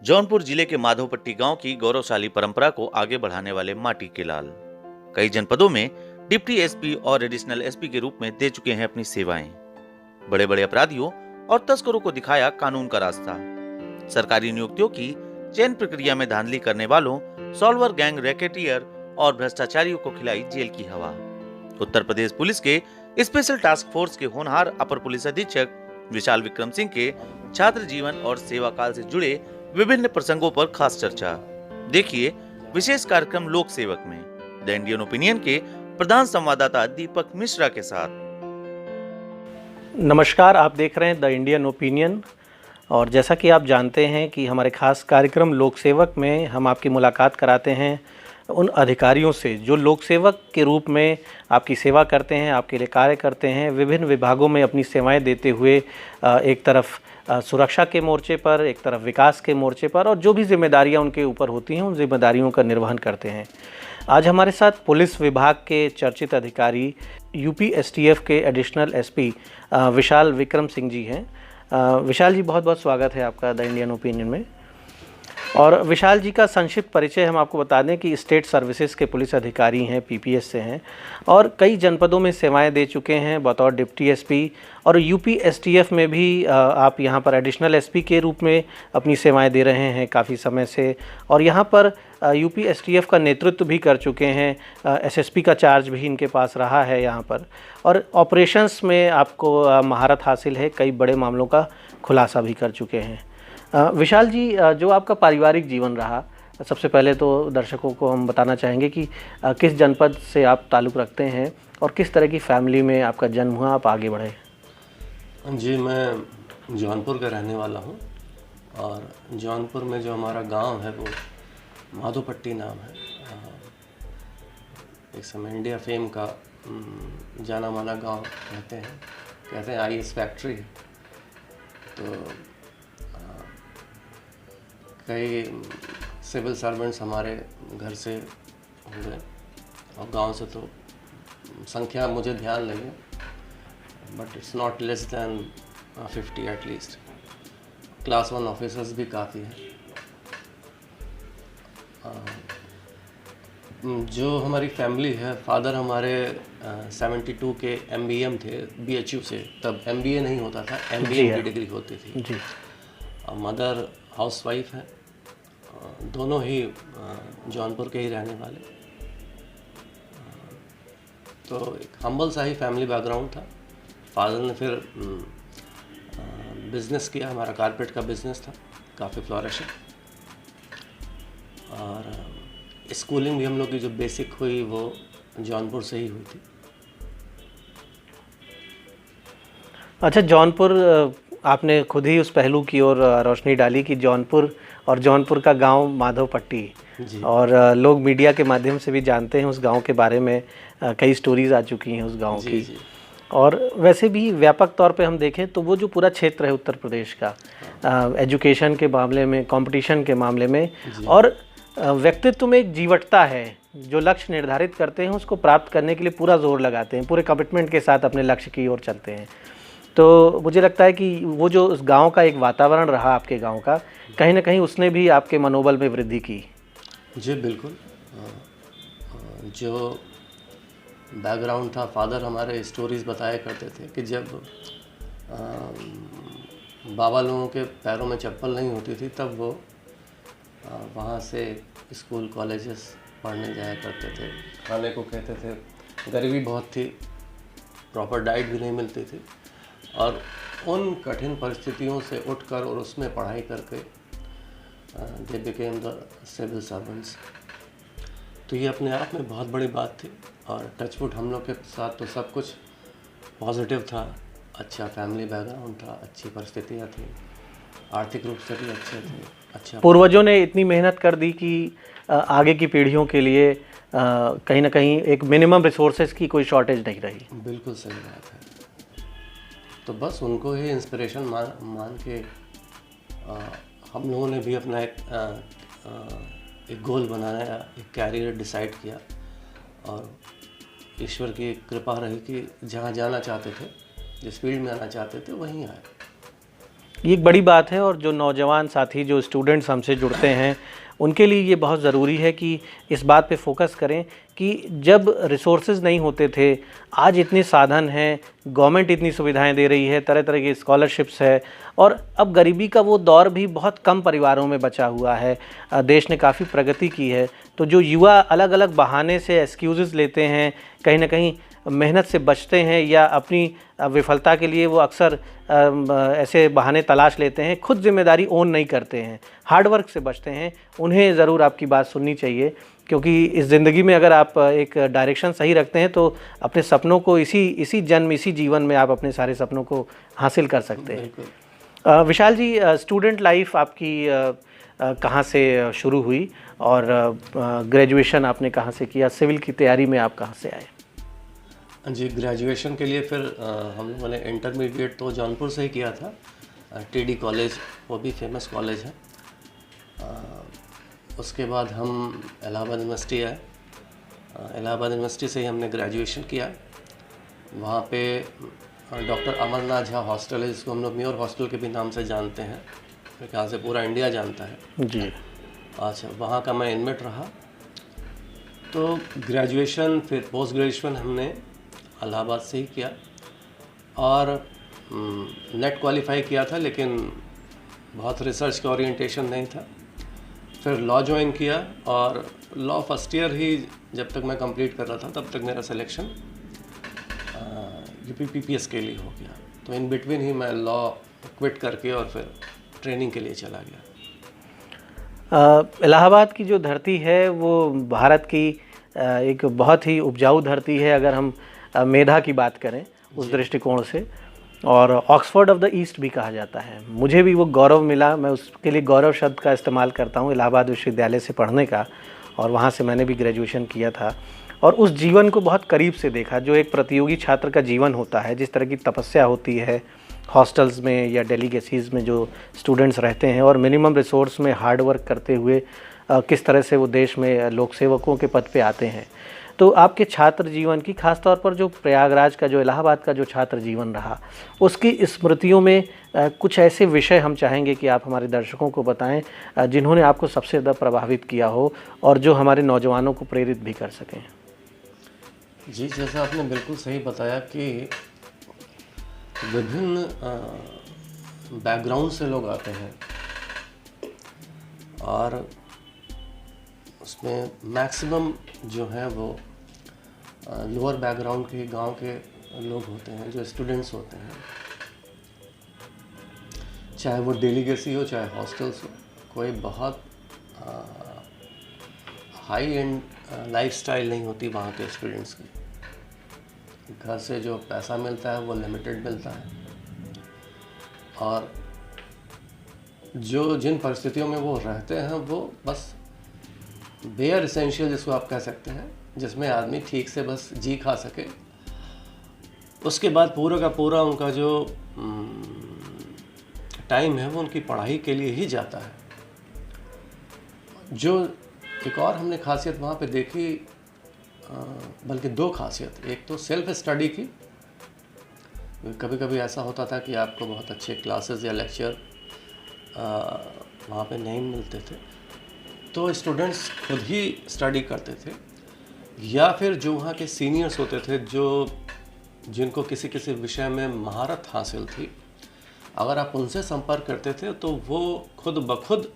जौनपुर जिले के माधोपट्टी गांव की गौरवशाली परंपरा को आगे बढ़ाने वाले माटी के लाल कई जनपदों में डिप्टी एसपी और एडिशनल एसपी के रूप में दे चुके हैं अपनी सेवाएं। बड़े बड़े अपराधियों और तस्करों को दिखाया कानून का रास्ता। सरकारी नियुक्तियों की चयन प्रक्रिया में धांधली करने वालों, सॉल्वर गैंग, रैकेटियर और भ्रष्टाचारियों को खिलाई जेल की हवा। उत्तर प्रदेश पुलिस के स्पेशल टास्क फोर्स के होनहार अपर पुलिस अधीक्षक विशाल विक्रम सिंह के छात्र जीवन और सेवा काल से जुड़े विभिन्न प्रसंगों पर खास चर्चा। देखिए विशेष कार्यक्रम लोक सेवक में द इंडियन ओपिनियन के प्रधान संवाददाता दीपक मिश्रा के साथ। नमस्कार, आप देख रहे हैं द इंडियन ओपिनियन और जैसा कि आप जानते हैं कि हमारे खास कार्यक्रम लोक सेवक में हम आपकी मुलाकात कराते हैं उन अधिकारियों से जो लोक सेवक के रूप में आपकी सेवा करते हैं, आपके लिए कार्य करते हैं, विभिन्न विभागों में अपनी सेवाएं देते हुए एक तरफ सुरक्षा के मोर्चे पर, एक तरफ विकास के मोर्चे पर और जो भी जिम्मेदारियां उनके ऊपर होती हैं उन जिम्मेदारियों का निर्वहन करते हैं। आज हमारे साथ पुलिस विभाग के चर्चित अधिकारी यूपी एसटीएफ के एडिशनल एसपी विशाल विक्रम सिंह जी हैं। विशाल जी, बहुत बहुत स्वागत है आपका द इंडियन ओपिनियन में। और विशाल जी का संक्षिप्त परिचय हम आपको बता दें कि स्टेट सर्विसेज के पुलिस अधिकारी हैं, पीपीएस से हैं और कई जनपदों में सेवाएं दे चुके हैं बतौर डिप्टी एसपी और यूपी एसटीएफ में भी आप यहां पर एडिशनल एसपी के रूप में अपनी सेवाएं दे रहे हैं काफ़ी समय से और यहां पर यूपी एसटीएफ का नेतृत्व भी कर चुके हैं। एसएसपी का चार्ज भी इनके पास रहा है यहां पर और ऑपरेशंस में आपको महारत हासिल है, कई बड़े मामलों का खुलासा भी कर चुके हैं। विशाल जी, जो आपका पारिवारिक जीवन रहा, सबसे पहले तो दर्शकों को हम बताना चाहेंगे कि किस जनपद से आप ताल्लुक़ रखते हैं और किस तरह की फैमिली में आपका जन्म हुआ, आप आगे बढ़े। जी, मैं जौनपुर का रहने वाला हूँ और जौनपुर में जो हमारा गांव है वो माधोपट्टी नाम है। एक समय इंडिया फेम का जाना माना गांव कहते हैं आईएएस फैक्ट्री। तो कई सिविल सर्वेंट्स हमारे घर से हुए और गांव से तो संख्या मुझे ध्यान नहीं है, but it's not less than 50 at least. Class 1 officers भी काफ़ी हैं। जो हमारी फैमिली है, फादर हमारे 72 के MBM थे BHU से। तब MBA नहीं होता था, MBA की डिग्री होती थी जी। और मदर हाउसवाइफ है। दोनों ही जौनपुर के ही रहने वाले। तो एक हम्बल सा ही फैमिली बैकग्राउंड था। फादर ने फिर बिज़नेस किया, हमारा कारपेट का बिज़नेस था, काफ़ी फ्लॉरिशिंग। और स्कूलिंग भी हम लोग की जो बेसिक हुई वो जौनपुर से ही हुई थी। अच्छा, जौनपुर आपने खुद ही उस पहलू की ओर रोशनी डाली कि जौनपुर और जौनपुर का गांव माधोपट्टी और लोग मीडिया के माध्यम से भी जानते हैं उस गांव के बारे में। कई स्टोरीज आ चुकी हैं उस गांव की जी। और वैसे भी व्यापक तौर पे हम देखें तो वो जो पूरा क्षेत्र है उत्तर प्रदेश का, एजुकेशन के मामले में, कंपटीशन के मामले में और व्यक्तित्व में एक जीवटता है। जो लक्ष्य निर्धारित करते हैं उसको प्राप्त करने के लिए पूरा जोर लगाते हैं, पूरे कमिटमेंट के साथ अपने लक्ष्य की ओर चलते हैं। तो मुझे लगता है कि वो जो उस गांव का एक वातावरण रहा आपके गांव का, कहीं ना कहीं उसने भी आपके मनोबल में वृद्धि की। जी बिल्कुल। जो बैकग्राउंड था, फादर हमारे स्टोरीज़ बताया करते थे कि जब बाबा लोगों के पैरों में चप्पल नहीं होती थी तब वो वहाँ से स्कूल कॉलेजेस पढ़ने जाया करते थे। खाने को कहते थे, गरीबी बहुत थी, प्रॉपर डाइट भी नहीं मिलती थी और उन कठिन परिस्थितियों से उठकर और उसमें पढ़ाई करके they became the civil servants. तो ये अपने आप में बहुत बड़ी बात थी और टचवुड हम लोग के साथ तो सब कुछ पॉजिटिव था। अच्छा फैमिली बैकग्राउंड था, अच्छी परिस्थितियाँ थी, आर्थिक रूप से भी अच्छे थे। अच्छा, पूर्वजों ने इतनी मेहनत कर दी कि आगे की पीढ़ियों के लिए कहीं ना कहीं एक मिनिमम रिसोर्सेज की कोई शॉर्टेज नहीं रही। बिल्कुल सही बात है। तो बस उनको ही इंस्पिरेशन मान के हम लोगों ने भी अपना एक गोल बनाया, एक कैरियर डिसाइड किया और ईश्वर की कृपा रही कि जहाँ जाना चाहते थे, जिस फील्ड में आना चाहते थे वहीं आए। ये एक बड़ी बात है और जो नौजवान साथी जो स्टूडेंट्स हमसे जुड़ते हैं उनके लिए ये बहुत ज़रूरी है कि इस बात पे फोकस करें कि जब रिसोर्सेज नहीं होते थे, आज इतने साधन हैं, गवर्नमेंट इतनी सुविधाएं दे रही है, तरह तरह की स्कॉलरशिप्स है और अब गरीबी का वो दौर भी बहुत कम परिवारों में बचा हुआ है। देश ने काफ़ी प्रगति की है, तो जो युवा अलग अलग बहाने से एक्सक्यूज़ेस लेते हैं, कहीं ना कहीं मेहनत से बचते हैं या अपनी विफलता के लिए वो अक्सर ऐसे बहाने तलाश लेते हैं, खुद जिम्मेदारी ओन नहीं करते हैं, हार्ड वर्क से बचते हैं, उन्हें ज़रूर आपकी बात सुननी चाहिए। क्योंकि इस ज़िंदगी में अगर आप एक डायरेक्शन सही रखते हैं तो अपने सपनों को इसी जन्म इसी जीवन में आप अपने सारे सपनों को हासिल कर सकते हैं। विशाल जी, स्टूडेंट लाइफ आपकी कहाँ से शुरू हुई और ग्रेजुएशन आपने कहाँ से किया, सिविल की तैयारी में आप कहाँ से आए? जी, ग्रेजुएशन के लिए फिर हम लोगों ने इंटरमीडिएट तो जौनपुर से ही किया था, टीडी कॉलेज, वो भी फेमस कॉलेज है। उसके बाद हम इलाहाबाद यूनिवर्सिटी आए, इलाहाबाद यूनिवर्सिटी से ही हमने ग्रेजुएशन किया। वहाँ पे डॉक्टर अमरनाथ झा हॉस्टल है, जिसको हम लोग म्योर हॉस्टल के भी नाम से जानते हैं, मेरे ख्याल से पूरा इंडिया जानता है जी। अच्छा, वहाँ का मैं इनमेट रहा। तो ग्रेजुएशन फिर पोस्ट ग्रेजुएशन हमने इलाहाबाद से ही किया और नेट क्वालिफाई किया था, लेकिन बहुत रिसर्च का ओरिएंटेशन नहीं था। फिर लॉ ज्वाइन किया और लॉ फर्स्ट ईयर ही जब तक मैं कंप्लीट कर रहा था तब तक मेरा सिलेक्शन यूपी पीपीएस के लिए हो गया। तो इन बिटवीन ही मैं लॉ क्विट करके और फिर ट्रेनिंग के लिए चला गया। इलाहाबाद की जो धरती है वो भारत की एक बहुत ही उपजाऊ धरती है, अगर हम मेधा की बात करें उस दृष्टिकोण से, और ऑक्सफोर्ड ऑफ द ईस्ट भी कहा जाता है। मुझे भी वो गौरव मिला, मैं उसके लिए गौरव शब्द का इस्तेमाल करता हूँ, इलाहाबाद विश्वविद्यालय से पढ़ने का, और वहाँ से मैंने भी ग्रेजुएशन किया था और उस जीवन को बहुत करीब से देखा जो एक प्रतियोगी छात्र का जीवन होता है, जिस तरह की तपस्या होती है हॉस्टल्स में या डेलीगेसीज़ में जो स्टूडेंट्स रहते हैं और मिनिमम रिसोर्स में हार्ड वर्क करते हुए किस तरह से वो देश में लोक सेवकों के पद पे आते हैं। तो आपके छात्र जीवन की, खास तौर पर जो प्रयागराज का, जो इलाहाबाद का जो छात्र जीवन रहा, उसकी स्मृतियों में कुछ ऐसे विषय हम चाहेंगे कि आप हमारे दर्शकों को बताएं जिन्होंने आपको सबसे ज़्यादा प्रभावित किया हो और जो हमारे नौजवानों को प्रेरित भी कर सकें। जी, जैसा आपने बिल्कुल सही बताया कि विभिन्न बैकग्राउंड से लोग आते हैं और उसमें मैक्सिमम जो है वो लोअर बैकग्राउंड के गांव के लोग होते हैं, जो स्टूडेंट्स होते हैं, चाहे वो डेलीगेसी हो चाहे हॉस्टल्स हो। कोई बहुत हाई एंड लाइफस्टाइल नहीं होती वहाँ के स्टूडेंट्स की। घर से जो पैसा मिलता है वो लिमिटेड मिलता है और जो जिन परिस्थितियों में वो रहते हैं वो बस बेयर एसेंशियल जिसको आप कह सकते हैं, जिसमें आदमी ठीक से बस जी खा सके। उसके बाद पूरा का पूरा उनका जो टाइम है वो उनकी पढ़ाई के लिए ही जाता है। जो एक और हमने खासियत वहाँ पे देखी, बल्कि दो खासियत, एक तो सेल्फ स्टडी की। कभी कभी ऐसा होता था कि आपको बहुत अच्छे क्लासेस या लेक्चर वहाँ पे नहीं मिलते थे, तो स्टूडेंट्स खुद ही स्टडी करते थे, या फिर जो वहाँ के सीनियर्स होते थे जिनको किसी किसी विषय में महारत हासिल थी, अगर आप उनसे संपर्क करते थे तो वो खुद ब खुद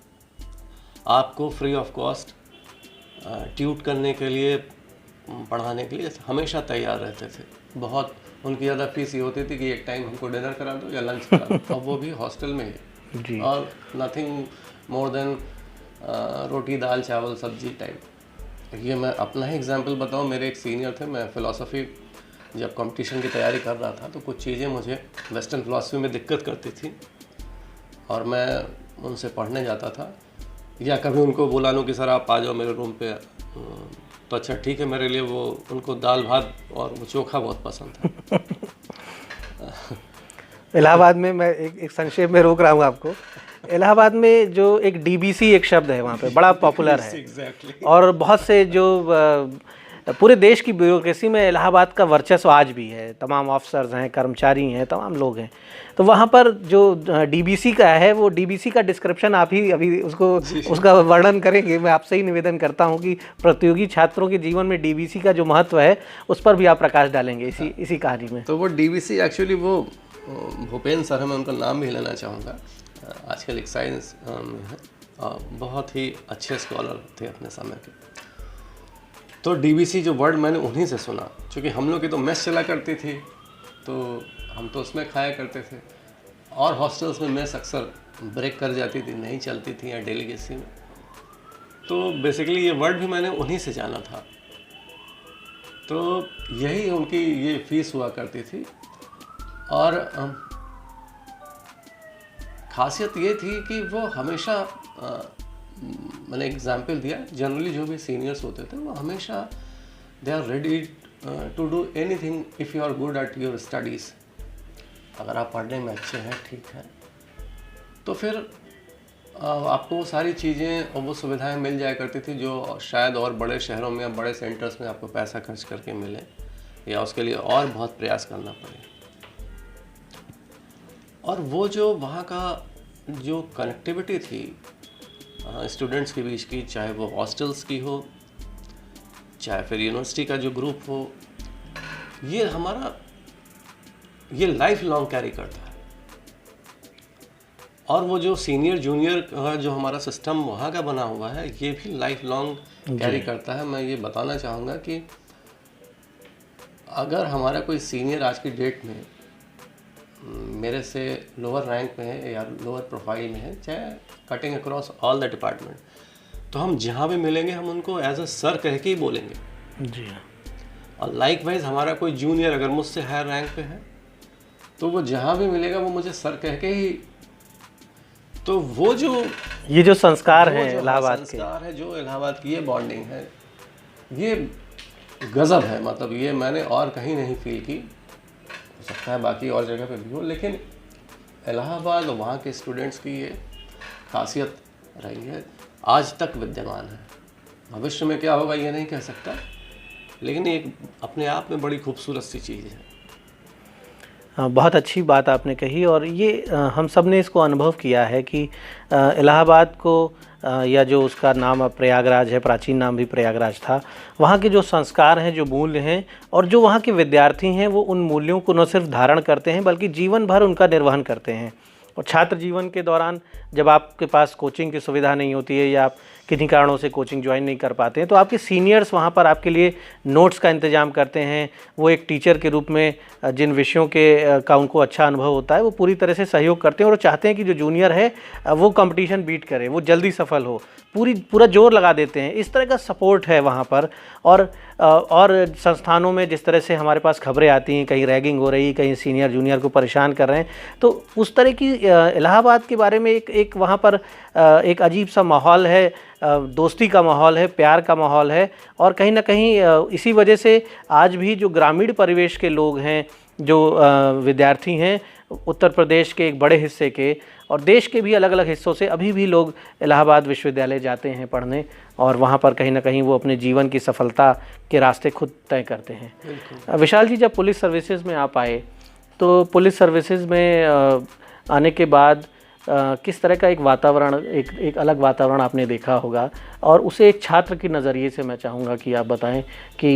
आपको फ्री ऑफ कॉस्ट ट्यूट करने के लिए, पढ़ाने के लिए हमेशा तैयार रहते थे। बहुत उनकी ज़्यादा फीस ये होती थी कि एक टाइम हमको डिनर करा दो या लंच करा दो, और वो भी हॉस्टल में ही, और नथिंग मोर देन रोटी दाल चावल सब्जी टाइप। ये मैं अपना ही एग्जांपल बताऊं, मेरे एक सीनियर थे, मैं फ़िलासफ़ी जब कंपटीशन की तैयारी कर रहा था तो कुछ चीज़ें मुझे वेस्टर्न फ़िलासफ़ी में दिक्कत करती थी और मैं उनसे पढ़ने जाता था, या कभी उनको बुला लूँ कि सर आप आ जाओ मेरे रूम पे, तो अच्छा ठीक है मेरे लिए, वो उनको दाल भात और वो चोखा बहुत पसंद था। इलाहाबाद में मैं एक संक्षेप में रोक रहा हूँ आपको। इलाहाबाद में जो एक डीबीसी एक शब्द है वहाँ पे बड़ा पॉपुलर है। Exactly. और बहुत से जो पूरे देश की ब्यूरोक्रेसी में इलाहाबाद का वर्चस्व आज भी है, तमाम ऑफिसर्स हैं, कर्मचारी हैं, तमाम लोग हैं। तो वहाँ पर जो डीबीसी का है, वो डीबीसी का डिस्क्रिप्शन आप ही अभी उसका वर्णन करेंगे। मैं आपसे ही निवेदन करता हूँ कि प्रतियोगी छात्रों के जीवन में डीबीसी का जो महत्व है उस पर भी आप प्रकाश डालेंगे इसी कहानी में। तो वो डीबीसी एक्चुअली वो भूपेंद्र सर है, मैं उनका नाम भी लेना चाहूँगा, आजकल एक्साइज में है, बहुत ही अच्छे स्कॉलर थे अपने समय के। तो डीबीसी जो वर्ड मैंने उन्हीं से सुना, क्योंकि हम लोग की तो मेस चला करती थी, तो हम तो उसमें खाया करते थे, और हॉस्टल्स में मेस अक्सर ब्रेक कर जाती थी, नहीं चलती थी, या डेलीगेसी में। तो बेसिकली ये वर्ड भी मैंने उन्हीं से जाना था। तो यही उनकी ये फीस हुआ करती थी, और खासियत ये थी कि वो हमेशा मैंने एग्जाम्पल दिया, जनरली जो भी सीनियर्स होते थे वो हमेशा they are ready to do anything if you are good at your studies. अगर आप पढ़ने में अच्छे हैं, ठीक है, तो फिर आपको वो सारी चीज़ें और वो सुविधाएं मिल जाया करती थी जो शायद और बड़े शहरों में या बड़े सेंटर्स में आपको पैसा खर्च करके मिले, या उसके लिए और बहुत प्रयास करना पड़े। और वो जो वहाँ का जो कनेक्टिविटी थी स्टूडेंट्स के बीच की, चाहे वो हॉस्टल्स की हो, चाहे फिर यूनिवर्सिटी का जो ग्रुप हो, ये हमारा ये लाइफ लॉन्ग कैरी करता है। और वो जो सीनियर जूनियर का जो हमारा सिस्टम वहाँ का बना हुआ है, ये भी लाइफ लॉन्ग कैरी करता है। मैं ये बताना चाहूँगा कि अगर हमारा कोई सीनियर आज की डेट में मेरे से लोअर रैंक में है या लोअर प्रोफाइल में है, चाहे cutting across all the department, तो हम जहाँ भी मिलेंगे हम उनको एज अ सर कह के ही बोलेंगे जी। और लाइकवाइज हमारा कोई जूनियर अगर मुझसे हायर रैंक पे है तो वो जहाँ भी मिलेगा वो मुझे सर कह के ही। तो वो जो ये जो संस्कार है इलाहाबाद के, संस्कार है जो इलाहाबाद की ये बॉन्डिंग है, ये गजब है। मतलब ये मैंने और कहीं नहीं फील की, हो सकता है बाकी और जगह पे भी हो, लेकिन इलाहाबाद और वहाँ के स्टूडेंट्स की ये खासियत रही है, आज तक विद्यमान है। भविष्य में क्या होगा ये नहीं कह सकता, लेकिन एक अपने आप में बड़ी खूबसूरत सी चीज़ है। बहुत अच्छी बात आपने कही। और ये हम सब ने इसको अनुभव किया है कि इलाहाबाद को या जो उसका नाम अब प्रयागराज है, प्राचीन नाम भी प्रयागराज था, वहाँ के जो संस्कार हैं, जो मूल्य हैं, और जो वहाँ के विद्यार्थी हैं वो उन मूल्यों को न सिर्फ धारण करते हैं बल्कि जीवन भर उनका निर्वहन करते हैं। और छात्र जीवन के दौरान जब आपके पास कोचिंग की सुविधा नहीं होती है या आप किन्हीं कारणों से कोचिंग ज्वाइन नहीं कर पाते हैं, तो आपके सीनियर्स वहाँ पर आपके लिए नोट्स का इंतज़ाम करते हैं। वो एक टीचर के रूप में जिन विषयों के का उनको अच्छा अनुभव होता है वो पूरी तरह से सहयोग करते हैं, और वो चाहते हैं कि जो जूनियर है वो कंपटीशन बीट करे, वो जल्दी सफल हो, पूरा जोर लगा देते हैं। इस तरह का सपोर्ट है वहाँ पर। और संस्थानों में जिस तरह से हमारे पास खबरें आती हैं, कहीं रैगिंग हो रही, कहीं सीनियर जूनियर को परेशान कर रहे हैं, तो उस तरह की इलाहाबाद के बारे में एक वहाँ पर एक अजीब सा माहौल है, दोस्ती का माहौल है, प्यार का माहौल है। और कहीं ना कहीं इसी वजह से आज भी जो ग्रामीण परिवेश के लोग हैं, जो विद्यार्थी हैं उत्तर प्रदेश के एक बड़े हिस्से के और देश के भी अलग अलग हिस्सों से, अभी भी लोग इलाहाबाद विश्वविद्यालय जाते हैं पढ़ने, और वहाँ पर कहीं ना कहीं वो अपने जीवन की सफलता के रास्ते खुद तय करते हैं। विशाल जी, जब पुलिस सर्विसेज में आप आए तो पुलिस सर्विसेज में आने के बाद किस तरह का एक वातावरण, एक अलग वातावरण आपने देखा होगा, और उसे एक छात्र के नज़रिए से मैं चाहूँगा कि आप बताएं कि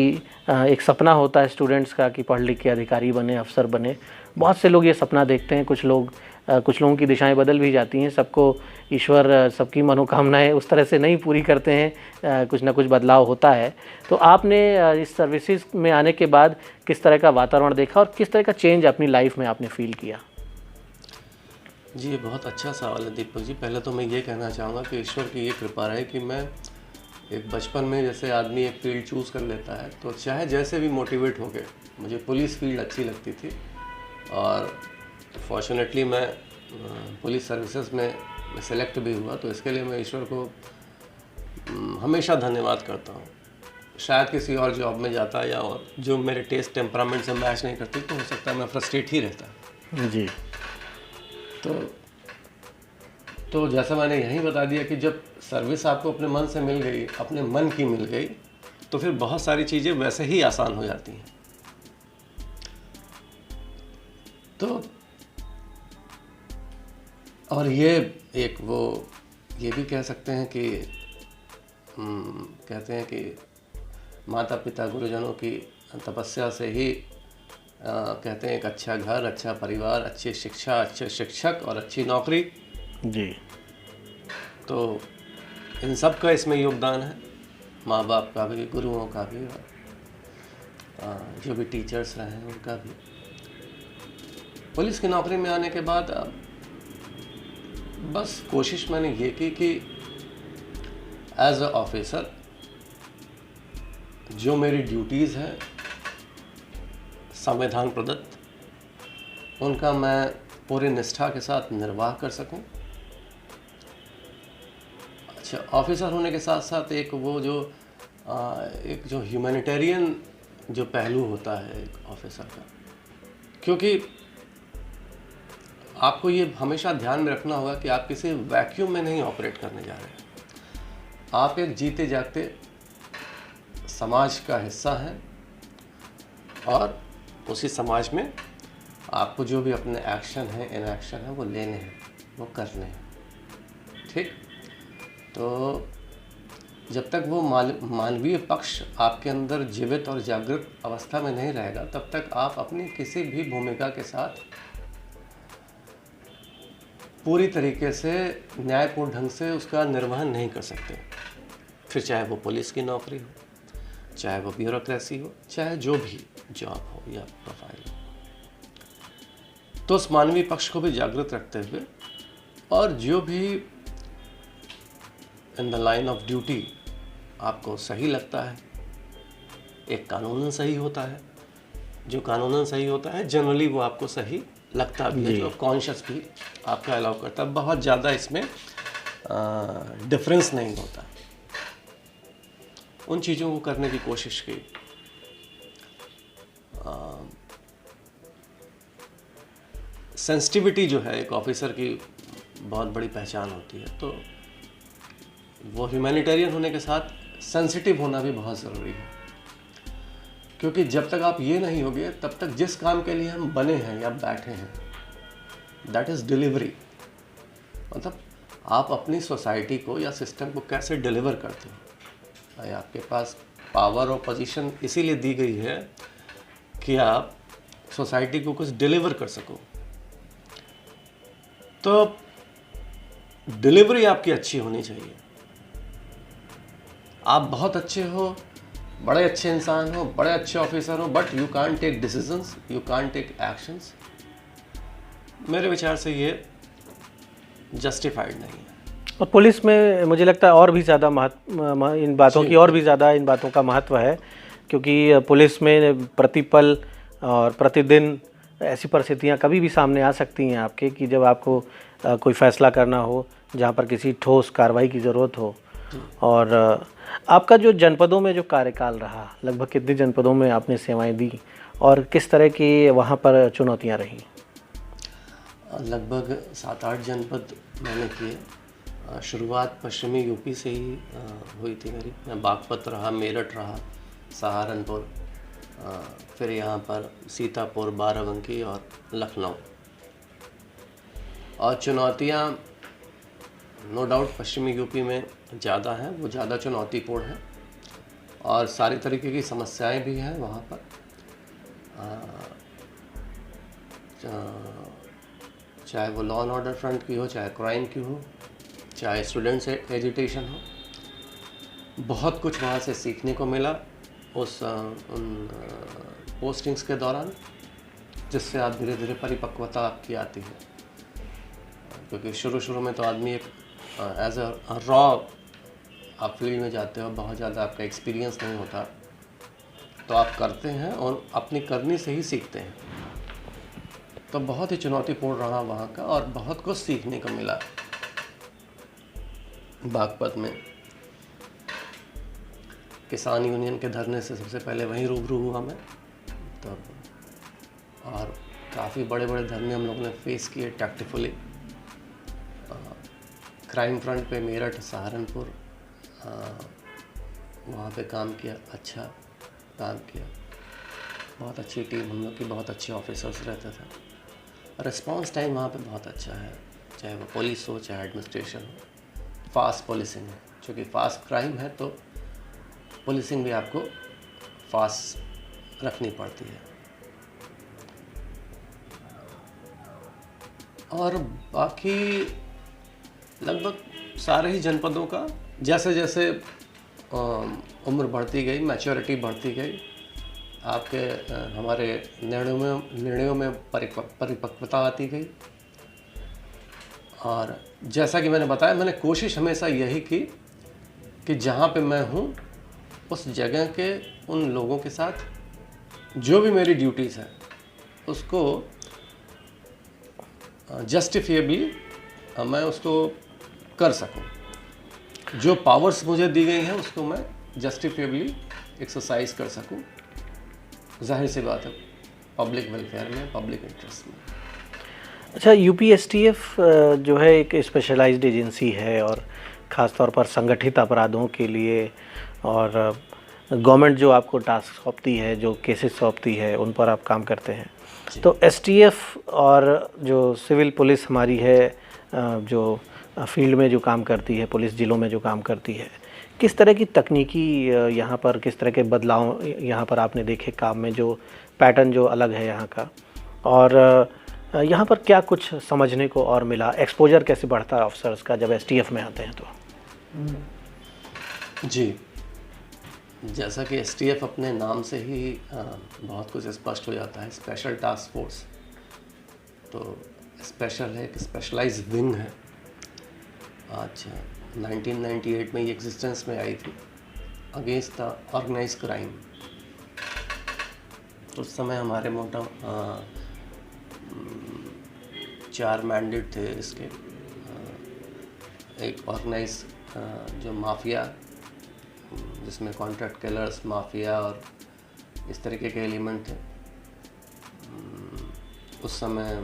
एक सपना होता है स्टूडेंट्स का कि पढ़ लिख के अधिकारी बने, अफसर बने। बहुत से लोग ये सपना देखते हैं, कुछ लोगों की दिशाएं बदल भी जाती हैं, सबको ईश्वर सबकी मनोकामनाएं उस तरह से नहीं पूरी करते हैं, कुछ ना कुछ बदलाव होता है। तो आपने इस सर्विसेज में आने के बाद किस तरह का वातावरण देखा और किस तरह का चेंज अपनी लाइफ में आपने फील किया? जी, ये बहुत अच्छा सवाल है दीपक जी। पहले तो मैं ये कहना चाहूँगा कि ईश्वर की ये कृपा रहे कि मैं एक बचपन में जैसे आदमी एक फील्ड चूज़ कर लेता है, तो चाहे जैसे भी मोटिवेट हो गए, मुझे पुलिस फील्ड अच्छी लगती थी, और फॉर्चुनेटली मैं पुलिस सर्विसेज में सेलेक्ट भी हुआ। तो इसके लिए मैं ईश्वर को हमेशा धन्यवाद करता हूँ। शायद किसी और जॉब में जाता या और जो मेरे टेस्ट टेम्परामेंट से मैच नहीं करती, तो हो सकता है मैं फ्रस्ट्रेट ही रहता जी। तो जैसा मैंने यही बता दिया कि जब सर्विस आपको अपने मन से मिल गई, अपने मन की मिल गई, तो फिर बहुत सारी चीज़ें वैसे ही आसान हो जाती हैं। तो और ये एक वो ये भी कह सकते हैं कि कहते हैं कि माता पिता गुरुजनों की तपस्या से ही कहते हैं एक अच्छा घर, अच्छा परिवार, अच्छी शिक्षा, अच्छे शिक्षक और अच्छी नौकरी। जी। तो इन सब का इसमें योगदान है, माँ बाप का भी, गुरुओं का भी, और जो भी टीचर्स रहे हैं उनका भी। पुलिस की नौकरी में आने के बाद बस कोशिश मैंने ये की कि एज अ ऑफिसर जो मेरी ड्यूटीज़ हैं संविधान प्रदत्त, उनका मैं पूरी निष्ठा के साथ निर्वाह कर सकूं। अच्छा, ऑफिसर होने के साथ साथ एक वो जो एक जो ह्यूमैनिटेरियन जो पहलू होता है एक ऑफिसर का, क्योंकि आपको ये हमेशा ध्यान में रखना होगा कि आप किसी वैक्यूम में नहीं ऑपरेट करने जा रहे हैं। आप एक जीते जागते समाज का हिस्सा हैं और उसी समाज में आपको जो भी अपने एक्शन हैं, इनएक्शन हैं, वो लेने हैं, वो करने हैं। ठीक, तो जब तक वो मानवीय पक्ष आपके अंदर जीवित और जागृत अवस्था में नहीं रहेगा, तब तक आप अपनी किसी भी भूमिका के साथ पूरी तरीके से न्यायपूर्ण ढंग से उसका निर्वहन नहीं कर सकते। फिर चाहे वो पुलिस की नौकरी हो, चाहे वो ब्यूरोक्रेसी हो, चाहे जो भी जॉब हो या प्रोफाइल हो। तो उस मानवीय पक्ष को भी जागृत रखते हुए और जो भी in the line of duty आपको सही लगता है, एक कानूनन सही होता है, जो कानूनन सही होता है जनरली वो आपको सही लगता भी है, जो कॉन्शियस भी आपका अलाउ करता है। बहुत ज़्यादा इसमें डिफरेंस नहीं होता। उन चीज़ों को करने की कोशिश की। सेंसिटिविटी जो है एक ऑफिसर की बहुत बड़ी पहचान होती है, तो वो ह्यूमैनिटेरियन होने के साथ सेंसिटिव होना भी बहुत ज़रूरी है, क्योंकि जब तक आप ये नहीं होगे तब तक जिस काम के लिए हम बने हैं या बैठे हैं, दैट इज़ डिलीवरी। मतलब आप अपनी सोसाइटी को या सिस्टम को कैसे डिलीवर करते हो। आपके पास पावर और पोजीशन इसीलिए दी गई है कि आप सोसाइटी को कुछ डिलीवर कर सको। तो डिलीवरी आपकी अच्छी होनी चाहिए। आप बहुत अच्छे हो, बड़े अच्छे इंसान हो, बड़े अच्छे ऑफिसर हो, but you can't take decisions, you can't take actions, मेरे विचार से ये जस्टिफाइड नहीं है। और पुलिस में मुझे लगता है और भी ज़्यादा इन बातों की और भी ज़्यादा इन बातों का महत्व है, क्योंकि पुलिस में प्रतिपल और प्रतिदिन ऐसी परिस्थितियां कभी भी सामने आ सकती हैं आपके कि जब आपको कोई फ़ैसला करना हो जहां पर किसी ठोस कार्रवाई की ज़रूरत हो। और आपका जो जनपदों में जो कार्यकाल रहा, लगभग कितने जनपदों में आपने सेवाएं दी और किस तरह की वहां पर चुनौतियां रहीं? लगभग 7-8 जनपद मैंने किए। शुरुआत पश्चिमी यूपी से ही हुई थी मेरी। मैं बागपत रहा, मेरठ रहा, सहारनपुर, फिर यहाँ पर सीतापुर, बाराबंकी और लखनऊ। और चुनौतियाँ नो डाउट पश्चिमी यूपी में ज़्यादा हैं, वो ज़्यादा चुनौतीपूर्ण है और सारी तरीके की समस्याएं भी हैं वहाँ पर। चाहे वो लॉ एंड ऑर्डर फ्रंट की हो, चाहे क्राइम की हो, चाहे स्टूडेंट्स एजिटेशन हो, बहुत कुछ वहाँ से सीखने को मिला उन पोस्टिंग्स के दौरान, जिससे आप धीरे धीरे परिपक्वता आपकी आती है। क्योंकि शुरू में तो आदमी एक एज अ रॉ आप फील्ड में जाते हो, बहुत ज़्यादा आपका एक्सपीरियंस नहीं होता, तो आप करते हैं और अपनी करनी से ही सीखते हैं। तो बहुत ही चुनौतीपूर्ण रहा वहाँ का और बहुत कुछ सीखने को मिला। बागपत में किसान यूनियन के धरने से सबसे पहले वहीं रूबरू हुआ मैं तब, और काफ़ी बड़े बड़े धरने हम लोगों ने फेस किए टैक्टिफुली। क्राइम फ्रंट पे मेरठ, सहारनपुर, वहाँ पे काम किया, अच्छा काम किया, बहुत अच्छी टीम हम लोग की, बहुत अच्छे ऑफिसर्स रहते थे। रिस्पांस टाइम वहाँ पे बहुत अच्छा है, चाहे वो पुलिस हो चाहे एडमिनिस्ट्रेशन हो। फास्ट पुलिसिंग है, चूँकि फास्ट क्राइम है तो पुलिसिंग भी आपको फास्ट रखनी पड़ती है। और बाकी लगभग सारे ही जनपदों का जैसे जैसे उम्र बढ़ती गई, मैच्योरिटी बढ़ती गई, आपके हमारे निर्णयों में परिपक्वता आती गई। और जैसा कि मैंने बताया, मैंने कोशिश हमेशा यही की कि जहाँ पे मैं हूँ उस जगह के उन लोगों के साथ जो भी मेरी ड्यूटीज़ हैं उसको जस्टिफिएबली मैं उसको कर सकूं। जो पावर्स मुझे दी गई हैं उसको मैं जस्टिफिएबली एक्सरसाइज कर सकूं। जाहिर सी बात है, पब्लिक वेलफेयर में, पब्लिक इंटरेस्ट में। अच्छा, यूपीएसटीएफ जो है एक स्पेशलाइज्ड एजेंसी है और ख़ास तौर पर संगठित अपराधों के लिए, और गवर्नमेंट जो आपको टास्क सौंपती है, जो केसेस सौंपती है, उन पर आप काम करते हैं। तो एसटीएफ और जो सिविल पुलिस हमारी है, जो फील्ड में जो काम करती है, पुलिस ज़िलों में जो काम करती है, किस तरह की तकनीकी यहाँ पर, किस तरह के बदलाव यहाँ पर आपने देखे काम में, जो पैटर्न जो अलग है यहाँ का, और यहाँ पर क्या कुछ समझने को और मिला? एक्सपोजर कैसे बढ़ता है ऑफिसर्स का जब एसटीएफ में आते हैं तो? जी, जैसा कि एसटीएफ अपने नाम से ही बहुत कुछ स्पष्ट हो जाता है, स्पेशल टास्क फोर्स। तो स्पेशल है, एक स्पेशलाइज्ड विंग है। आज 1998 में ये एग्जिस्टेंस में आई थी, अगेंस्ट द ऑर्गेनाइज क्राइम। उस समय हमारे मोटा 4 मैंडेट थे इसके। एक ऑर्गेनाइज जो माफिया, जिसमें कॉन्ट्रैक्ट किलर्स, माफिया और इस तरीके के एलिमेंट थे। उस समय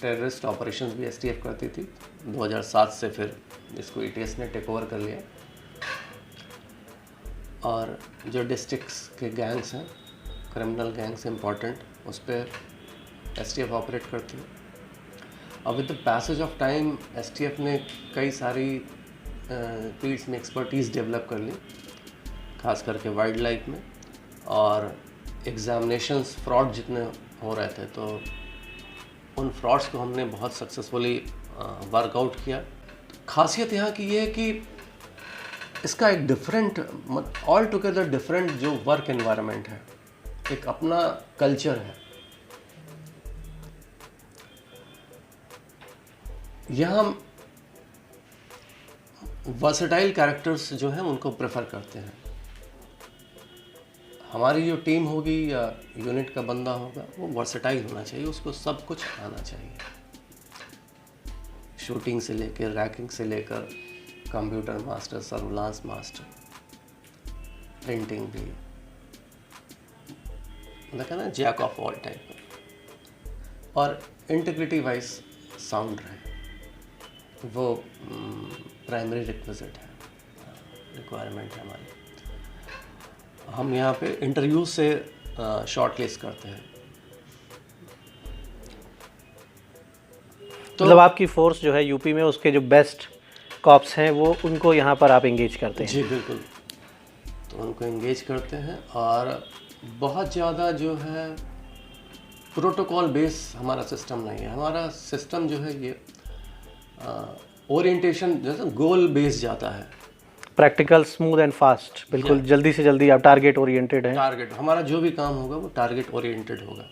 टेररिस्ट ऑपरेशंस भी एसटीएफ करती थी। 2007 से फिर इसको एटीएस ने टेक ओवर कर लिया। और जो डिस्ट्रिक्ट्स के गैंग्स हैं, क्रिमिनल गैंग्स इम्पॉर्टेंट, उस पर एसटीएफ ऑपरेट करती है। अब with the passage of time STF ने कई सारी फील्ड्स में एक्सपर्टीज़ डेवलप कर ली, खास करके वाइल्ड लाइफ में। और एग्जामिनेशंस फ्रॉड जितने हो रहे थे, तो उन फ्रॉड्स को हमने बहुत सक्सेसफुली वर्कआउट किया। तो खासियत यहाँ की ये है कि इसका एक डिफरेंट, ऑल टुगेदर डिफरेंट जो वर्क एनवायरनमेंट है, एक अपना कल्चर है। यहाँ हम वर्सेटाइल कैरेक्टर्स जो हैं उनको प्रेफर करते हैं। हमारी जो टीम होगी या यूनिट का बंदा होगा, वो वर्सेटाइल होना चाहिए, उसको सब कुछ आना चाहिए। शूटिंग से लेकर, रैकिंग से लेकर, computer master, surveillance master, printing भी, देखा ना, जैक ऑफ ऑल टाइप। और इंटीग्रिटी वाइज साउंड रहे, वो प्राइमरी रिक्विजिट है, रिक्वायरमेंट है हमारी। हम यहाँ पे इंटरव्यू से शॉर्ट लिस्ट करते हैं। तो मतलब आपकी फोर्स जो है यूपी में, उसके जो बेस्ट कॉप्स हैं, वो उनको यहाँ पर आप एंगेज करते हैं? जी बिल्कुल, तो उनको एंगेज करते हैं। और बहुत ज़्यादा जो है प्रोटोकॉल बेस हमारा सिस्टम नहीं है। हमारा सिस्टम जो है ये ओरिएंटेशन जैसे गोल बेस जाता है। प्रैक्टिकल, स्मूथ एंड फास्ट, बिल्कुल जल्दी से जल्दी आप टारगेट ओरिएंटेड हैं। टारगेट, हमारा जो भी काम होगा वो टारगेट ओरिएंटेड होगा,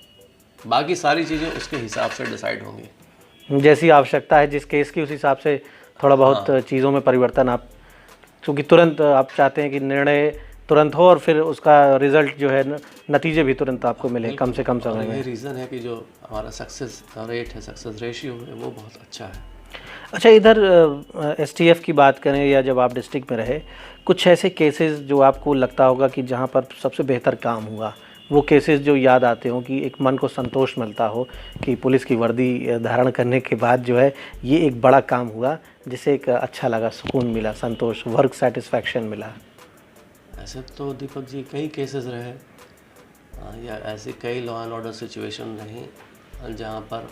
बाकी सारी चीज़ें उसके हिसाब से डिसाइड होंगी। जैसी आवश्यकता है जिस केस की, उस हिसाब से थोड़ा बहुत चीज़ों में परिवर्तन आप, क्योंकि तुरंत आप चाहते हैं कि निर्णय तुरंत हो और फिर उसका रिजल्ट जो है, नतीजे भी तुरंत आपको मिले कम से कम समय में। यही रीज़न है कि जो हमारा सक्सेस रेट है, सक्सेस रेशियो है, वो बहुत अच्छा है। अच्छा, इधर एसटीएफ की बात करें या जब आप डिस्ट्रिक्ट में रहे, कुछ ऐसे केसेस जो आपको लगता होगा कि जहाँ पर सबसे बेहतर काम हुआ, वो केसेस जो याद आते हो कि एक मन को संतोष मिलता हो कि पुलिस की वर्दी धारण करने के बाद जो है ये एक बड़ा काम हुआ, जिससे एक अच्छा लगा, सुकून मिला, संतोष, वर्क सेटिस्फैक्शन मिला? ऐसे तो दीपक जी कई केसेस रहे या ऐसी कई लॉ एंड ऑर्डर सिचुएशन रही जहाँ पर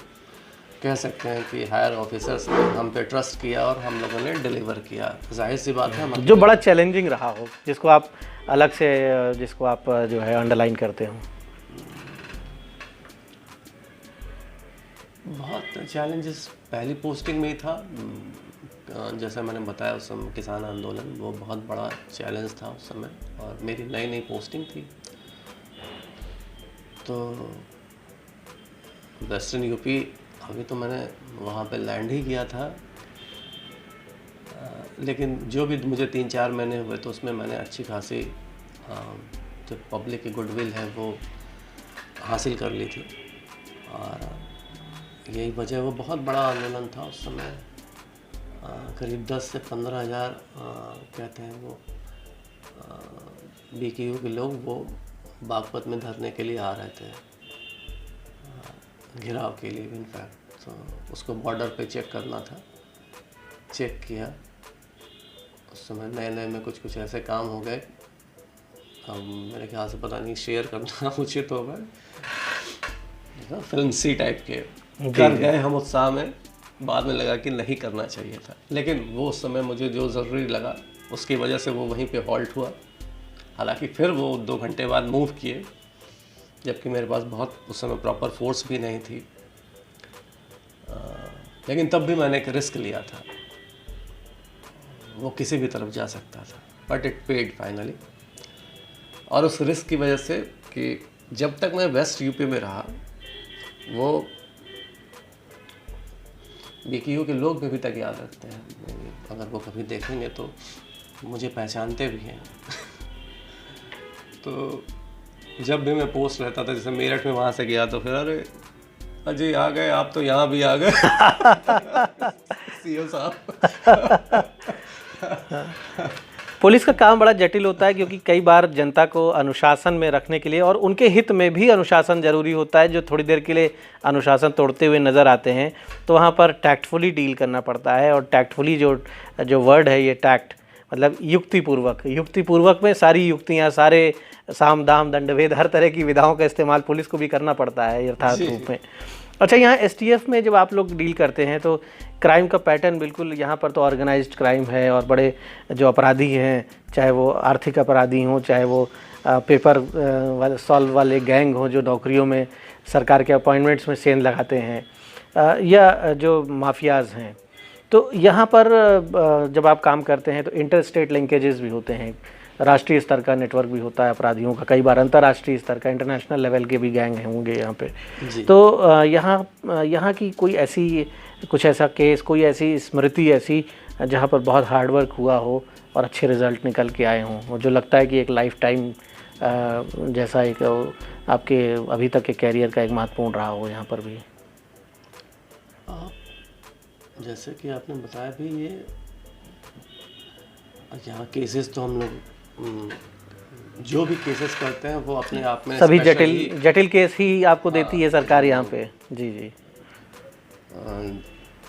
कह सकते हैं कि हायर ऑफिसर्स ने हम पे ट्रस्ट किया और हम लोगों ने डिलीवर किया। जाहिर सी बात है हम जो बड़ा चैलेंजिंग रहा हो, जिसको आप अलग से, जिसको आप जो है अंडरलाइन करते हो। बहुत चैलेंजेस पहली पोस्टिंग में ही था। जैसा मैंने बताया उस समय किसान आंदोलन वो बहुत बड़ा चैलेंज था उस समय, और मेरी नई नई पोस्टिंग थी। तो वेस्टर्न यूपी अभी तो मैंने वहाँ पे लैंड ही किया था, लेकिन जो भी मुझे 3-4 महीने हुए तो उसमें मैंने अच्छी खासी जो पब्लिक की गुडविल है वो हासिल कर ली थी। और यही वजह, वो बहुत बड़ा आंदोलन था उस समय। करीब 10 से 15 हज़ार कहते हैं वो BKU के लोग वो बागपत में धरने के लिए आ रहे थे, घिराव के लिए इनफैक्ट। तो उसको बॉर्डर पे चेक करना था, चेक किया। उस समय नए नए में कुछ कुछ ऐसे काम हो गए, अब मेरे ख्याल से पता नहीं शेयर करना उचित होगा, फिल्म सी टाइप के कर गए हम उत्साह में। बाद में लगा कि नहीं करना चाहिए था, लेकिन वो उस समय मुझे जो ज़रूरी लगा उसकी वजह से वो वहीं पे हॉल्ट हुआ। हालांकि फिर वो 2 घंटे बाद मूव किए, जबकि मेरे पास बहुत उस समय प्रॉपर फोर्स भी नहीं थी। लेकिन तब भी मैंने एक रिस्क लिया था, वो किसी भी तरफ जा सकता था, बट इट पेड फाइनली। और उस रिस्क की वजह से कि जब तक मैं वेस्ट यूपी में रहा, वो BKU के लोग भी अभी तक याद रखते हैं। अगर वो कभी देखेंगे तो मुझे पहचानते भी हैं। तो जब भी मैं पोस्ट रहता था, जैसे मेरठ में वहाँ से गया तो फिर अरे अजय आ गए, आप तो यहाँ भी आ गए। CO साहब। पुलिस का काम बड़ा जटिल होता है, क्योंकि कई बार जनता को अनुशासन में रखने के लिए और उनके हित में भी अनुशासन जरूरी होता है। जो थोड़ी देर के लिए अनुशासन तोड़ते हुए नज़र आते हैं तो वहाँ पर टैक्टफुली डील करना पड़ता है। और टैक्टफुली जो वर्ड है, ये टैक्ट मतलब युक्तिपूर्वक में सारी युक्तियाँ, सारे साम दाम दंडभेद, हर तरह की विधाओं का इस्तेमाल पुलिस को भी करना पड़ता है यथार्थ रूप में। अच्छा, यहाँ STF में जब आप लोग डील करते हैं तो क्राइम का पैटर्न बिल्कुल, यहाँ पर तो ऑर्गेनाइज्ड क्राइम है और बड़े जो अपराधी हैं, चाहे वो आर्थिक अपराधी हों, चाहे वो पेपर सॉल्व वाले गैंग हों जो नौकरियों में सरकार के अपॉइंटमेंट्स में सेंध लगाते हैं, या जो माफियाज़ हैं। तो यहाँ पर जब आप काम करते हैं तो इंटर स्टेट लिंकेजेस भी होते हैं, राष्ट्रीय स्तर का नेटवर्क भी होता है अपराधियों का, कई बार अंतर्राष्ट्रीय स्तर का, इंटरनेशनल लेवल के भी गैंग होंगे यहाँ पे। तो यहाँ की कोई ऐसी, कुछ ऐसा केस, कोई ऐसी स्मृति ऐसी जहाँ पर बहुत हार्डवर्क हुआ हो और अच्छे रिजल्ट निकल के आए हों, और जो लगता है कि एक लाइफ टाइम जैसा एक आपके अभी तक के कैरियर का एक महत्वपूर्ण रहा हो यहाँ पर भी? जैसे कि आपने बताया भी, ये यहाँ केसेस तो हम लोग जो भी केसेस करते हैं वो अपने आप में सभी जटिल केस ही आपको देती है सरकार यहाँ पे। जी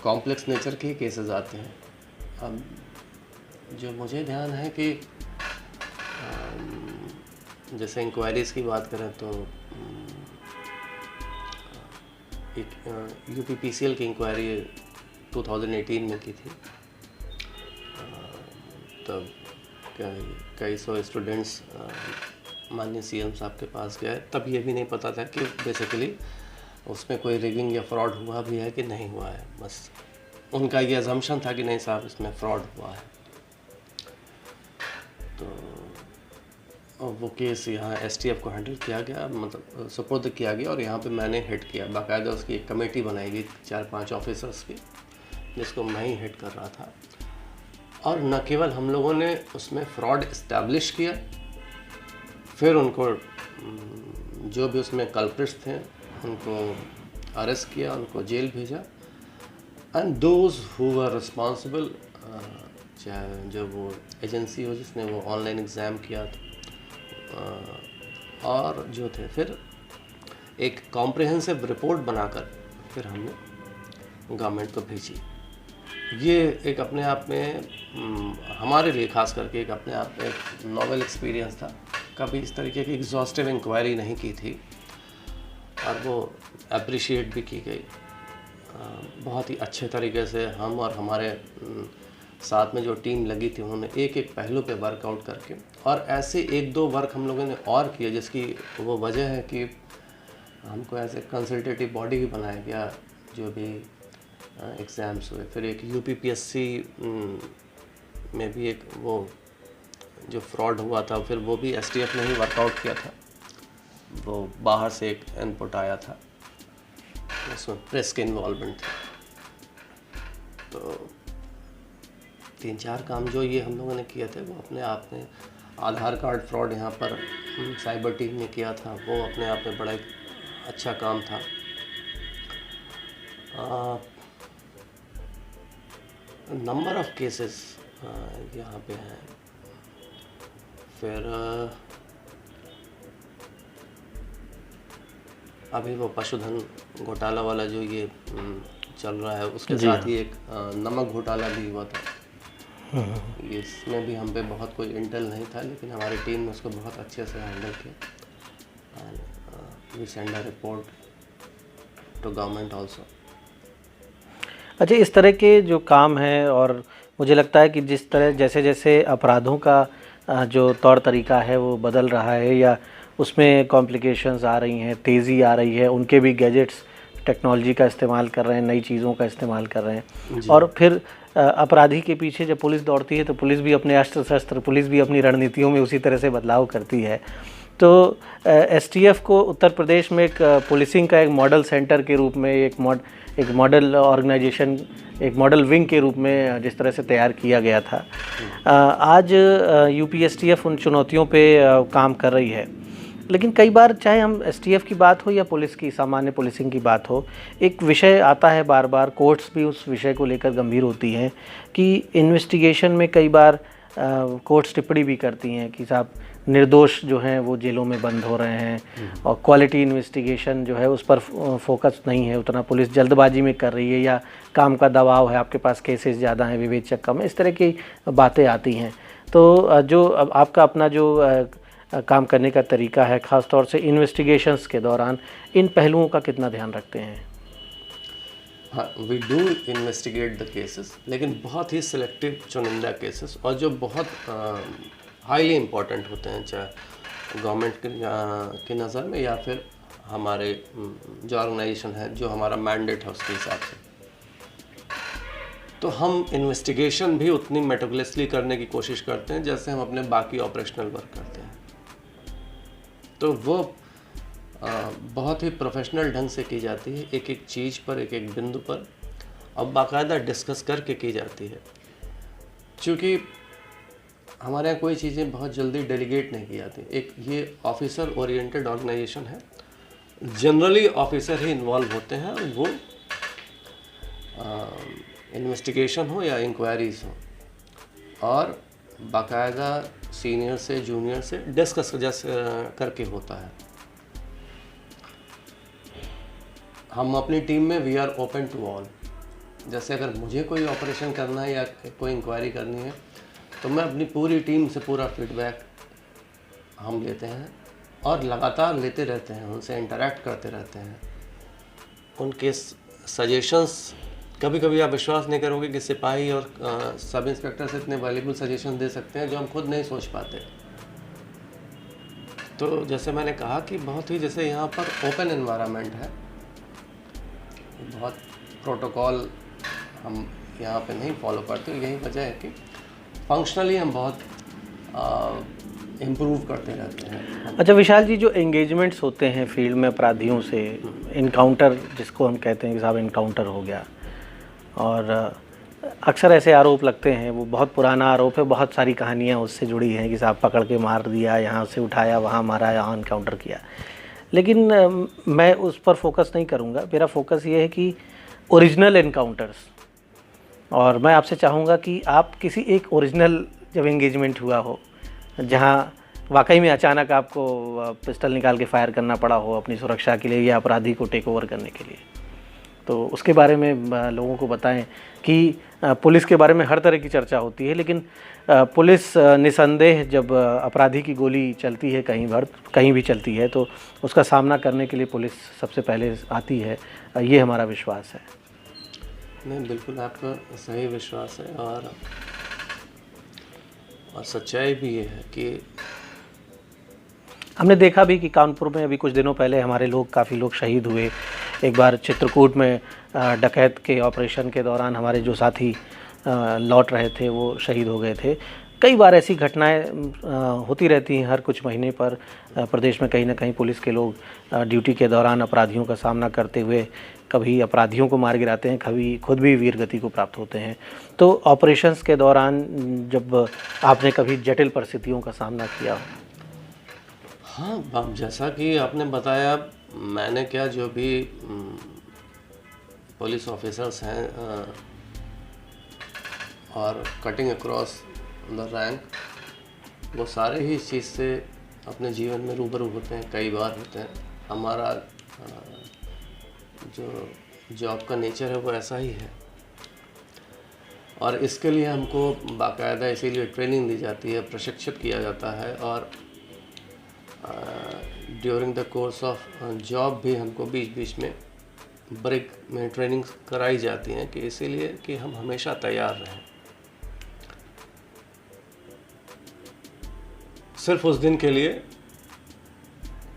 कॉम्प्लेक्स नेचर के ही केसेस आते हैं। अब जो मुझे ध्यान है कि जैसे इंक्वायरीज की बात करें तो एक UPPCL की इंक्वायरी 2018 में की थी। तब कई सौ स्टूडेंट्स माननीय CM साहब के पास गए। तब ये भी नहीं पता था कि बेसिकली उसमें कोई रिगिंग या फ्रॉड हुआ भी है कि नहीं हुआ है। बस उनका ये अजम्पशन था कि नहीं साहब इसमें फ्रॉड हुआ है। तो वो केस यहाँ STF को हैंडल किया गया, मतलब सुपुर्द किया गया, और यहाँ पे मैंने हेड किया। बाकायदा उसकी एक कमेटी बनाई गई 4-5 ऑफिसर्स की, जिसको मैं ही हेड कर रहा था। और न केवल हम लोगों ने उसमें फ्रॉड इस्टेब्लिश किया, फिर उनको जो भी उसमें कल्प्रिट्स थे उनको अरेस्ट किया, उनको जेल भेजा। And those who were responsible, चाहे जो वो एजेंसी हो जिसने वो ऑनलाइन एग्ज़ाम किया था, और जो थे, फिर एक कॉम्प्रिहेंसिव रिपोर्ट बनाकर फिर हमने गवर्नमेंट को भेजी। ये एक अपने आप में हमारे लिए खास करके एक अपने आप में एक नॉवेल एक्सपीरियंस था। कभी इस तरीके की एग्जॉस्टिव इंक्वायरी नहीं की थी और वो अप्रिशिएट भी की गई। बहुत ही अच्छे तरीके से हम और हमारे साथ में जो टीम लगी थी उन्होंने एक एक पहलू पे वर्कआउट करके, और ऐसे एक दो वर्क हम लोगों ने और किए जिसकी वो वजह है कि हमको ऐसे कंसल्टेटिव बॉडी भी बनाया गया। जो भी एग्ज़ाम्स हुए, फिर एक यूपीपीएससी में भी एक वो जो फ्रॉड हुआ था, फिर वो भी एसटीएफ ने ही वर्कआउट किया था। वो बाहर से एक इनपुट आया था, उसमें प्रेस के इन्वॉल्वमेंट थी। तो 3-4 काम जो ये हम लोगों ने किए थे वो अपने आप में, आधार कार्ड फ्रॉड यहाँ पर साइबर टीम ने किया था, वो अपने आप में बड़ा एक अच्छा काम था। नंबर ऑफ केसेस यहाँ पे हैं। फिर अभी वो पशुधन घोटाला वाला जो ये चल रहा है, उसके साथ ही एक नमक घोटाला भी हुआ था। इसमें भी हम पे बहुत कोई इंटेल नहीं था, लेकिन हमारी टीम ने उसको बहुत अच्छे से हैंडल किया। We send a report to government also. अच्छा, इस तरह के जो काम हैं, और मुझे लगता है कि जिस तरह जैसे जैसे अपराधों का जो तौर तरीका है वो बदल रहा है, या उसमें कॉम्प्लिकेशंस आ रही हैं, तेज़ी आ रही है, उनके भी गैजेट्स टेक्नोलॉजी का इस्तेमाल कर रहे हैं, नई चीज़ों का इस्तेमाल कर रहे हैं, और फिर अपराधी के पीछे जब पुलिस दौड़ती है तो पुलिस भी अपने अस्त्र शस्त्र, पुलिस भी अपनी रणनीतियों में उसी तरह से बदलाव करती है। तो एसटीएफ को उत्तर प्रदेश में एक पुलिसिंग का एक मॉडल सेंटर के रूप में, एक मॉडल ऑर्गेनाइजेशन, एक मॉडल विंग के रूप में जिस तरह से तैयार किया गया था, आज यूपीएसटीएफ उन चुनौतियों पे काम कर रही है। लेकिन कई बार चाहे हम एसटीएफ की बात हो या पुलिस की, सामान्य पुलिसिंग की बात हो, एक विषय आता है बार बार, कोर्ट्स भी उस विषय को लेकर गंभीर होती हैं कि इन्वेस्टिगेशन में कई बार कोर्ट्स टिप्पणी भी करती हैं कि साहब निर्दोष जो हैं वो जेलों में बंद हो रहे हैं, और क्वालिटी इन्वेस्टिगेशन जो है उस पर फोकस नहीं है उतना, पुलिस जल्दबाजी में कर रही है, या काम का दबाव है, आपके पास केसेस ज़्यादा हैं, विवेचक कम है, इस तरह की बातें आती हैं। तो जो आपका अपना जो काम करने का तरीका है, ख़ास तौर से इन्वेस्टिगेशंस के दौरान, इन पहलुओं का कितना ध्यान रखते हैं? हाँ, we do investigate the cases, लेकिन बहुत ही सिलेक्टिव चुनिंदा केसेस, और जो बहुत हाईली इम्पॉर्टेंट होते हैं, चाहे गवर्नमेंट की नज़र में या फिर हमारे जो ऑर्गेनाइजेशन है, जो हमारा मैंडेट है उसके हिसाब से। तो हम इन्वेस्टिगेशन भी उतनी मेटिकुलसली करने की कोशिश करते हैं जैसे हम अपने बाकी ऑपरेशनल वर्क करते हैं। तो वो बहुत ही प्रोफेशनल ढंग से की जाती है, एक एक चीज़ पर, एक एक बिंदु पर, और बाकायदा डिस्कस करके की जाती है। क्योंकि हमारे यहाँ कोई चीज़ें बहुत जल्दी डेलीगेट नहीं की जाती। एक ये ऑफिसर ओरिएंटेड ऑर्गेनाइजेशन है, जनरली ऑफिसर ही इन्वॉल्व होते हैं, वो इन्वेस्टिगेशन हो या इंक्वायरीज हो, और बाकायदा सीनियर से जूनियर से डिस्कस करके होता है। हम अपनी टीम में we are open to all. जैसे अगर मुझे कोई ऑपरेशन करना है या कोई इंक्वायरी करनी है, तो मैं अपनी पूरी टीम से पूरा फीडबैक हम लेते हैं और लगातार लेते रहते हैं, उनसे इंटरेक्ट करते रहते हैं। उनके सजेशंस, कभी कभी आप विश्वास नहीं करोगे कि सिपाही और सब इंस्पेक्टर से इतने वैल्यूबल सजेशन दे सकते हैं जो हम खुद नहीं सोच पाते। तो जैसे मैंने कहा कि बहुत ही, जैसे यहाँ पर ओपन एनवायरनमेंट है, बहुत प्रोटोकॉल हम यहाँ पे नहीं फॉलो करते। यही वजह है कि फंक्शनली हम बहुत इम्प्रूव करते रहते हैं। अच्छा विशाल जी, जो एंगेजमेंट्स होते हैं फील्ड में अपराधियों से, इनकाउंटर जिसको हम कहते हैं कि साहब इनकाउंटर हो गया, और अक्सर ऐसे आरोप लगते हैं, वो बहुत पुराना आरोप है, बहुत सारी कहानियाँ उससे जुड़ी हैं कि साहब पकड़ के मार दिया, यहाँ से उठाया, वहाँ मारा, यहाँ इनकाउंटर किया। लेकिन मैं उस पर फोकस नहीं करूँगा। मेरा फोकस ये है कि ओरिजिनल इनकाउंटर्स, और मैं आपसे चाहूँगा कि आप किसी एक ओरिजिनल जब एंगेजमेंट हुआ हो, जहाँ वाकई में अचानक आपको पिस्टल निकाल के फायर करना पड़ा हो अपनी सुरक्षा के लिए या अपराधी को टेक ओवर करने के लिए, तो उसके बारे में लोगों को बताएं कि पुलिस के बारे में हर तरह की चर्चा होती है, लेकिन पुलिस निसंदेह जब अपराधी की गोली चलती है कहीं भी चलती है तो उसका सामना करने के लिए पुलिस सबसे पहले आती है, ये हमारा विश्वास है। नहीं, बिल्कुल आपका सही विश्वास है और सच्चाई भी ये है कि हमने देखा भी कि कानपुर में अभी कुछ दिनों पहले हमारे लोग काफ़ी लोग शहीद हुए। एक बार चित्रकूट में डकैत के ऑपरेशन के दौरान हमारे जो साथी लौट रहे थे वो शहीद हो गए थे। कई बार ऐसी घटनाएं होती रहती हैं हर कुछ महीने पर प्रदेश में कहीं ना कहीं पुलिस के लोग ड्यूटी के दौरान अपराधियों का सामना करते हुए कभी अपराधियों को मार गिराते हैं, कभी खुद भी वीरगति को प्राप्त होते हैं। तो ऑपरेशंस के दौरान जब आपने कभी जटिल परिस्थितियों का सामना किया हो? हाँ, जैसा कि आपने बताया, मैंने क्या जो भी पुलिस ऑफिसर्स हैं और कटिंग अक्रॉस द रैंक, वो सारे ही इस चीज़ से अपने जीवन में रूबरू होते हैं, कई बार होते हैं। हमारा जो जॉब का नेचर है वो ऐसा ही है और इसके लिए हमको बाकायदा इसीलिए ट्रेनिंग दी जाती है, प्रशिक्षित किया जाता है और during the course of job भी हमको बीच बीच में ब्रेक में ट्रेनिंग कराई जाती हैं कि इसीलिए कि हम हमेशा तैयार रहें। सिर्फ उस दिन के लिए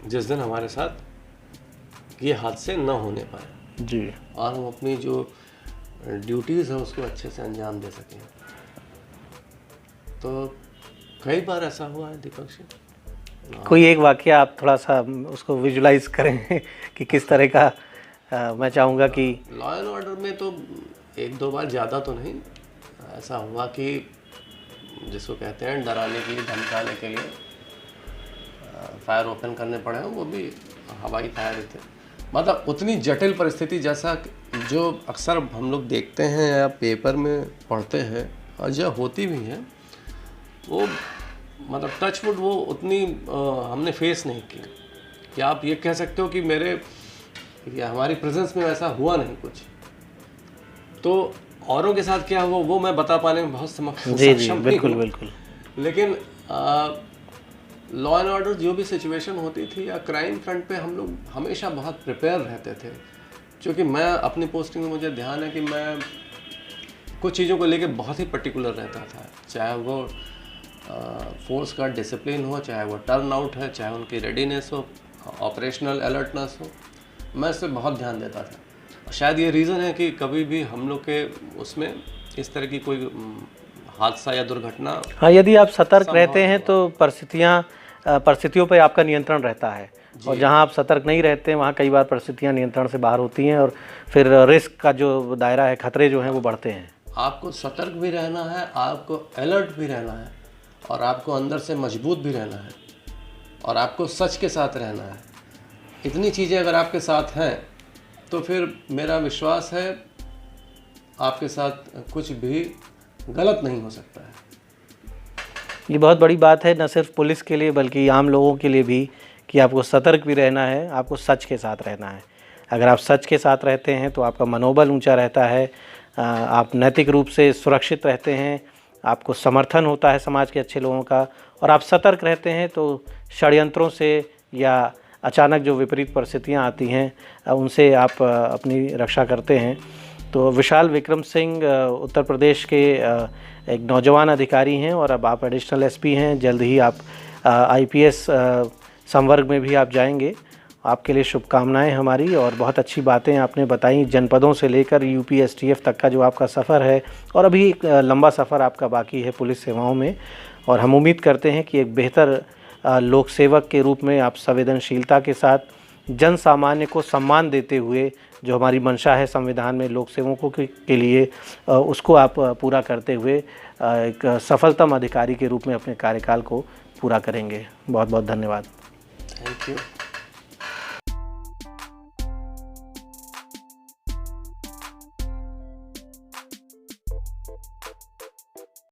जिस दिन हमारे साथ ये हादसे न होने पाए जी, और हम अपनी जो ड्यूटीज़ है उसको अच्छे से अंजाम दे सकें। तो कई बार ऐसा हुआ है दीपक जी। कोई एक वाकया आप थोड़ा सा उसको विजुलाइज करें कि किस तरह का मैं चाहूँगा कि लॉ एंड ऑर्डर में तो एक दो बार ज़्यादा तो नहीं ऐसा हुआ कि जिसको कहते हैं डराने के लिए, धमकाने के लिए फायर ओपन करने पड़े हैं, वो भी हवाई फायर थे। मतलब उतनी जटिल परिस्थिति जैसा जो अक्सर हम लोग देखते हैं या पेपर में पढ़ते हैं और जो होती भी है, वो मतलब टचवुड वो उतनी हमने फेस नहीं की कि आप ये कह सकते हो कि या हमारी प्रेजेंस में ऐसा हुआ नहीं कुछ। तो औरों के साथ क्या हुआ वो मैं बता पाने में बहुत सक्षम बिल्कुल नहीं बिल्कुल। लेकिन लॉ एंड ऑर्डर जो भी सिचुएशन होती थी या क्राइम फ्रंट पे हम लोग हमेशा बहुत प्रिपेयर रहते थे, क्योंकि मैं अपनी पोस्टिंग में मुझे ध्यान है कि मैं कुछ चीज़ों को लेके बहुत ही पर्टिकुलर रहता था, चाहे वो फोर्स का डिसिप्लिन हो, चाहे वो टर्न आउट है, चाहे उनकी रेडीनेस हो, ऑपरेशनल अलर्टनेस हो, मैं इस पर बहुत ध्यान देता था। और शायद ये रीज़न है कि कभी भी हम लोग के उसमें इस तरह की कोई हादसा या दुर्घटना, हाँ, यदि आप सतर्क रहते हैं तो परिस्थितियों पर आपका नियंत्रण रहता है, और जहाँ आप सतर्क नहीं रहते हैं वहाँ कई बार परिस्थितियाँ नियंत्रण से बाहर होती हैं और फिर रिस्क का जो दायरा है, खतरे जो हैं वो बढ़ते हैं। आपको सतर्क भी रहना है, आपको अलर्ट भी रहना है और आपको अंदर से मजबूत भी रहना है और आपको सच के साथ रहना है। इतनी चीज़ें अगर आपके साथ हैं तो फिर मेरा विश्वास है आपके साथ कुछ भी गलत नहीं हो सकता है। ये बहुत बड़ी बात है, न सिर्फ पुलिस के लिए बल्कि आम लोगों के लिए भी, कि आपको सतर्क भी रहना है, आपको सच के साथ रहना है। अगर आप सच के साथ रहते हैं तो आपका मनोबल ऊंचा रहता है, आप नैतिक रूप से सुरक्षित रहते हैं, आपको समर्थन होता है समाज के अच्छे लोगों का, और आप सतर्क रहते हैं तो षड्यंत्रों से या अचानक जो विपरीत परिस्थितियां आती हैं उनसे आप अपनी रक्षा करते हैं। तो विशाल विक्रम सिंह उत्तर प्रदेश के एक नौजवान अधिकारी हैं और अब आप एडिशनल एसपी हैं। जल्द ही आप आईपीएस संवर्ग में भी आप जाएंगे। आपके लिए शुभकामनाएं हमारी, और बहुत अच्छी बातें आपने बताई, जनपदों से लेकर यूपी एसटीएफ तक का जो आपका सफ़र है, और अभी लंबा सफ़र आपका बाकी है पुलिस सेवाओं में। और हम उम्मीद करते हैं कि एक बेहतर लोक सेवक के रूप में आप संवेदनशीलता के साथ जन सामान्य को सम्मान देते हुए, जो हमारी मंशा है संविधान में लोक सेवकों के लिए, उसको आप पूरा करते हुए एक सफलतम अधिकारी के रूप में अपने कार्यकाल को पूरा करेंगे। बहुत बहुत धन्यवाद। Thank you.